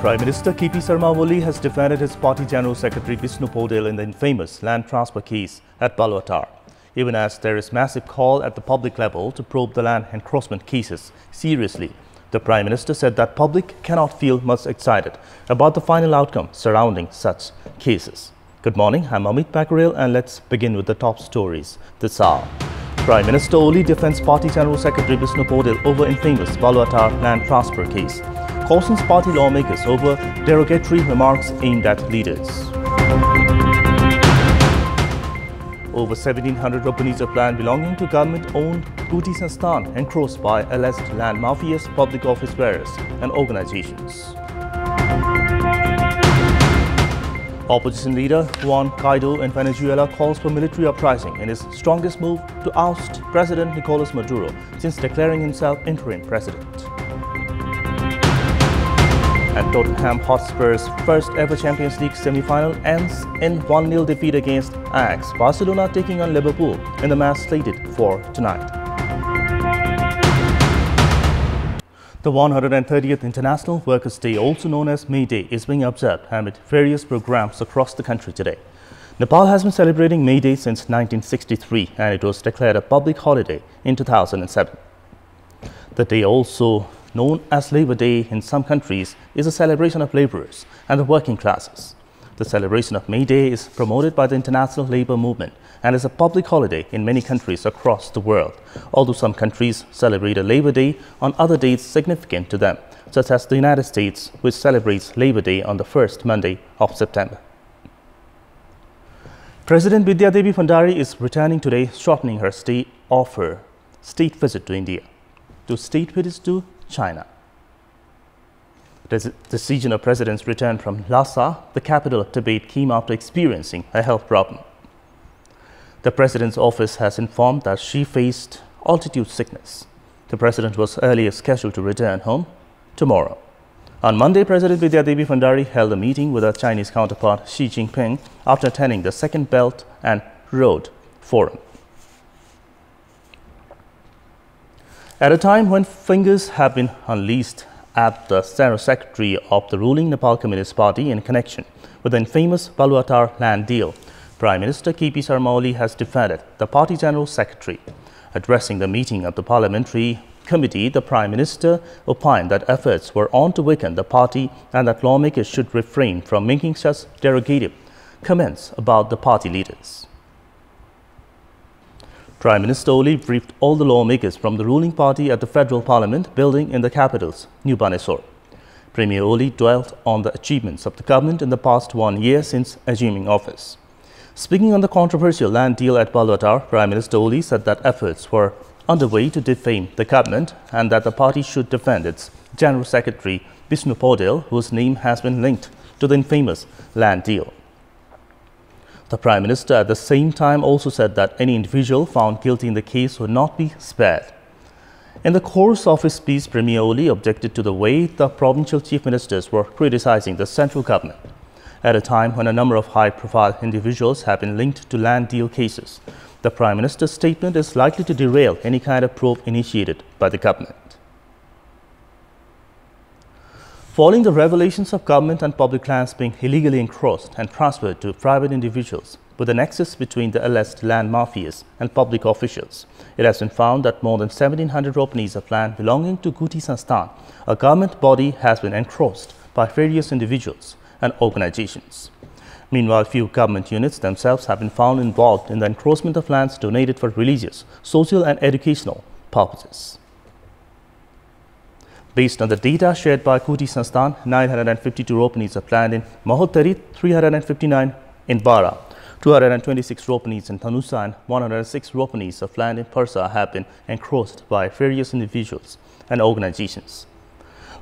Prime Minister KP Sharma Oli has defended his party General Secretary Vishnu Podel in the infamous land transfer case at Balwatar, even as there is massive call at the public level to probe the land encroachment cases seriously. The Prime Minister said that public cannot feel much excited about the final outcome surrounding such cases. Good morning, I'm Amit Pakarel and let's begin with the top stories this hour. Prime Minister Oli defends party General Secretary Vishnu Podel over infamous Balwatar land transfer case. Cautions party lawmakers over derogatory remarks aimed at leaders. Over 1,700 rupees of land belonging to government-owned Kuti Sansthan encroached by alleged land mafias, public office bearers and organizations. Opposition leader Juan Guaido in Venezuela calls for military uprising in his strongest move to oust President Nicolas Maduro since declaring himself interim president. And Tottenham Hotspur's first ever Champions League semi-final ends in 1-0 defeat against Ajax. Barcelona taking on Liverpool in the match slated for tonight. The 130th International Workers' Day, also known as May Day, is being observed amid various programs across the country today. Nepal has been celebrating May Day since 1963 and it was declared a public holiday in 2007. The day, also known as Labor Day in some countries, is a celebration of laborers and the working classes. The celebration of May Day is promoted by the International Labour Movement and is a public holiday in many countries across the world, although some countries celebrate a Labor Day on other dates significant to them, such as the United States, which celebrates Labor Day on the first Monday of September. President Vidya Devi Bhandari is returning today, shortening her stay of her state visit to India to state visits to China. The decision of President's return from Lhasa, the capital of Tibet, came after experiencing a health problem. The President's office has informed that she faced altitude sickness. The President was earlier scheduled to return home tomorrow. On Monday, President Vidya Devi Bhandari held a meeting with her Chinese counterpart Xi Jinping after attending the Second Belt and Road Forum. At a time when fingers have been unleashed at the General Secretary of the ruling Nepal Communist Party in connection with the infamous Balwatar land deal, Prime Minister KP Sharma Oli has defended the party General Secretary. Addressing the meeting of the Parliamentary Committee, the Prime Minister opined that efforts were on to weaken the party and that lawmakers should refrain from making such derogative comments about the party leaders. Prime Minister Oli briefed all the lawmakers from the ruling party at the Federal Parliament building in the capital's New Baneswar. Premier Oli dwelt on the achievements of the government in the past 1 year since assuming office. Speaking on the controversial land deal at Balwatar, Prime Minister Oli said that efforts were underway to defame the government and that the party should defend its General Secretary Vishnu Podel, whose name has been linked to the infamous land deal. The Prime Minister at the same time also said that any individual found guilty in the case would not be spared. In the course of his speech, Premier Oli objected to the way the provincial chief ministers were criticizing the central government. At a time when a number of high-profile individuals have been linked to land deal cases, the Prime Minister's statement is likely to derail any kind of probe initiated by the government. Following the revelations of government and public lands being illegally encroached and transferred to private individuals with a nexus between the alleged land mafias and public officials, it has been found that more than 1,700 rupees of land belonging to Kuti Sansthan, a government body, has been encroached by various individuals and organizations. Meanwhile, few government units themselves have been found involved in the encroachment of lands donated for religious, social and educational purposes. Based on the data shared by Kuti Sansthan, 952 rupees of land in Mahottari, 359 in Bara, 226 rupees in Thanusa and 106 rupees of land in Parsa have been encroached by various individuals and organizations.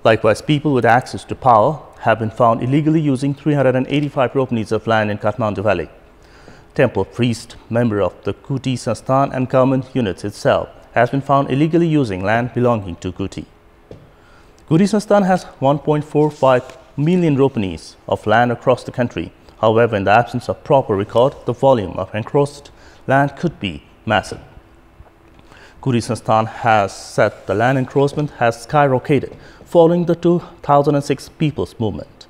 Likewise, people with access to power have been found illegally using 385 rupees of land in Kathmandu Valley. Temple priest, member of the Kuti Sansthan and government units itself, has been found illegally using land belonging to Kuti. Kuti Sansthan has 1.45 million rupees of land across the country. However, in the absence of proper record, the volume of encroached land could be massive. Kuri Sansthan has said the land encroachment has skyrocketed following the 2006 People's Movement.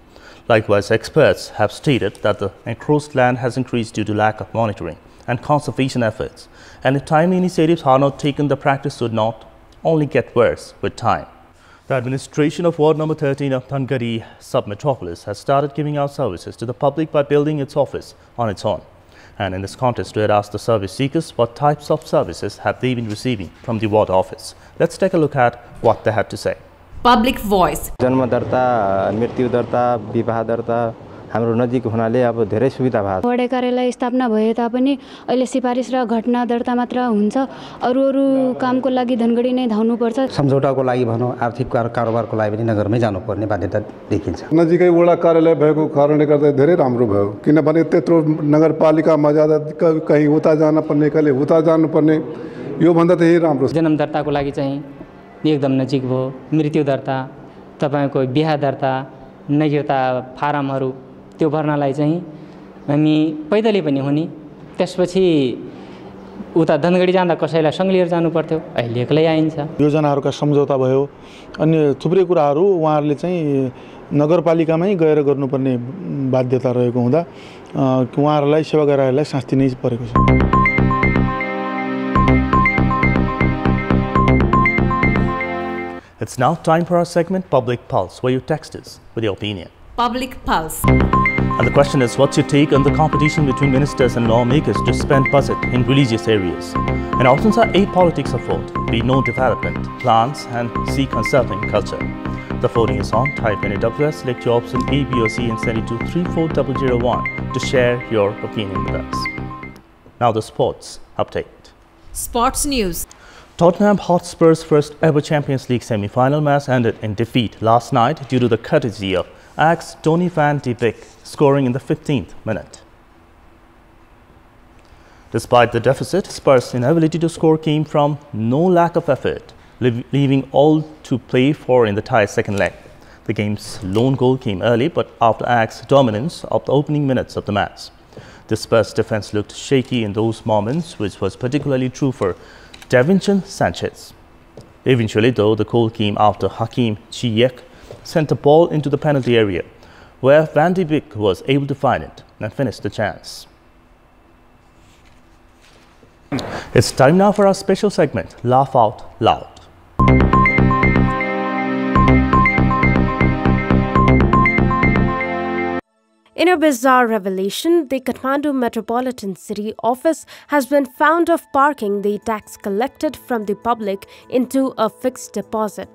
Likewise, experts have stated that the encroached land has increased due to lack of monitoring and conservation efforts, and if timely initiatives are not taken, the practice would not only get worse with time. The administration of Ward number 13 of Thangari sub-metropolis has started giving out services to the public by building its office on its own. And in this contest, we had asked the service seekers what types of services have they been receiving from the ward office. Let's take a look at what they had to say. Public voice. जन्म दर्ता, मृत्यु दर्ता, विवाह दर्ता हाम्रो नजिक हुनाले अब धेरै सुविधा भएको छ। वडा कार्यालय स्थापना भए तापनि अहिले सिफारिस र घटना दर्ता मात्र हुन्छ। अरु कामको लागि धनगढी नै धाउनु पर्छ। सम्झौताको लागि भनौं आर्थिक कारोबारको लागि पनि नगरमै जानुपर्ने बाध्यता देखिन्छ। नजिकै वडा कार्यालय भएको कारणले गर्दा धेरै राम्रो भयो, किनभने त्यत्रो नगरपालिकामा ज्यादा कहीं उता जान पर्ने, कहिले उता जानु पर्ने, यो भन्दा त यही राम्रो छ। जन्म दर्ताको लागि चाहिँ एकदम नजिक भयो। मृत्यु दर्ता, तपाईको बिहा दर्ता, नागरिकता फारमहरु त्यो भर्नलाई चाहिँ हामी पैदलै पनि हुने, त्यसपछि उता धनगढी जाँदा कसैलाई सँग लिएर जानु पर्थ्यो, अहिले एक्लै आइन्छ। योजनाहरुका सम्झौता भयो, अन्य थुप्रै कुराहरु उहाँहरुले चाहिँ नगरपालिकामै गएर गर्नुपर्ने बाध्यता रहेको हुँदा उहाँहरुलाई सेवा गराइलाई शास्ति नै परेको छ। It's now time for our segment Public Pulse, where you text us with your opinion. Public Pulse. And the question is, what's your take on the competition between ministers and lawmakers to spend budget in religious areas? And options are A, politics of vote, B, no development, plans, and C, conserving culture. The voting is on. Type in AWS, select your option A, B or C and send it to 34001 to share your opinion with us. Now the sports update. Sports news. Tottenham Hotspur's first ever Champions League semi-final match ended in defeat last night due to the courtesy of Ajax Donny van de Beek scoring in the 15th minute. Despite the deficit, Spurs' inability to score came from no lack of effort, leaving all to play for in the tie second leg. The game's lone goal came early, but after Ajax's dominance of the opening minutes of the match. The Spurs defense looked shaky in those moments, which was particularly true for Davinson Sanchez. Eventually, though, the goal came after Hakim Ziyech sent a ball into the penalty area, where Van de Beek was able to find it and finish the chance. It's time now for our special segment, Laugh Out Loud. In a bizarre revelation, the Kathmandu Metropolitan City Office has been found of parking the tax collected from the public into a fixed deposit.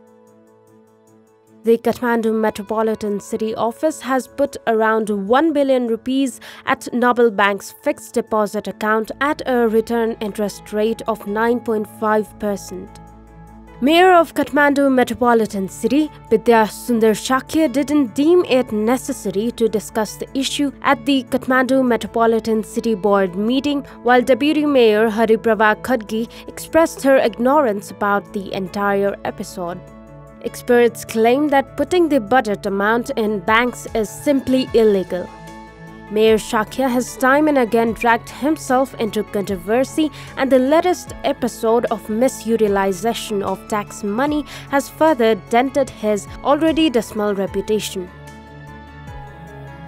The Kathmandu Metropolitan City Office has put around 1 billion rupees at Nobel Bank's fixed deposit account at a return interest rate of 9.5%. Mayor of Kathmandu Metropolitan City, Vidya Sundar Shakya, didn't deem it necessary to discuss the issue at the Kathmandu Metropolitan City Board meeting, while Deputy Mayor Hariprabha Khadgi expressed her ignorance about the entire episode. Experts claim that putting the budget amount in banks is simply illegal. Mayor Shakya has time and again dragged himself into controversy, and the latest episode of misutilization of tax money has further dented his already dismal reputation.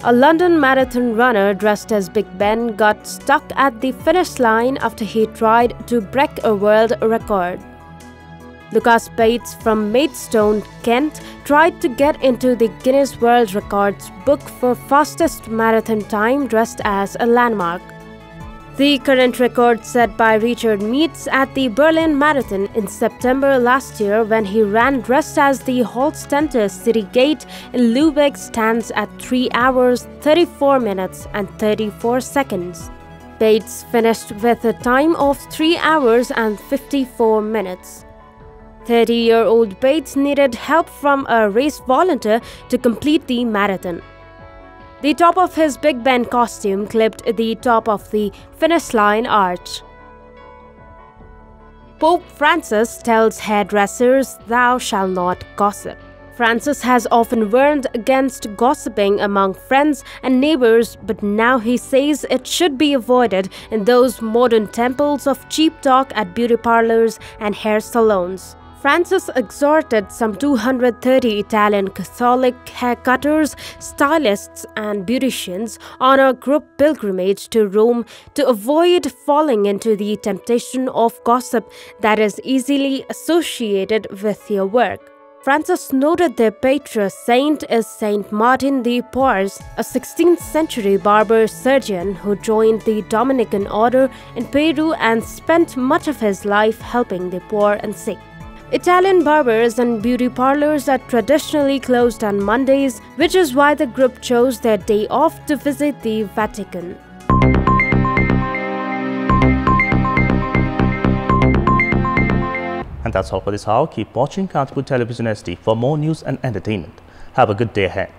A London marathon runner dressed as Big Ben got stuck at the finish line after he tried to break a world record. Lucas Bates from Maidstone, Kent, tried to get into the Guinness World Records book for fastest marathon time dressed as a landmark. The current record set by Richard Meets at the Berlin Marathon in September last year, when he ran dressed as the Holsteiner City Gate in Lübeck, stands at 3 hours, 34 minutes and 34 seconds. Bates finished with a time of 3 hours and 54 minutes. 30-year-old Bates needed help from a race volunteer to complete the marathon. The top of his Big Ben costume clipped the top of the finish line arch. Pope Francis tells hairdressers, "Thou shalt not gossip." Francis has often warned against gossiping among friends and neighbors, but now he says it should be avoided in those modern temples of cheap talk at beauty parlors and hair salons. Francis exhorted some 230 Italian Catholic haircutters, stylists, and beauticians on a group pilgrimage to Rome to avoid falling into the temptation of gossip that is easily associated with your work. Francis noted their patron saint is Saint Martin de Porres, a 16th century barber surgeon who joined the Dominican order in Peru and spent much of his life helping the poor and sick. Italian barbers and beauty parlors are traditionally closed on Mondays, which is why the group chose their day off to visit the Vatican. And that's all for this hour. Keep watching Kantipur Television SD for more news and entertainment. Have a good day ahead.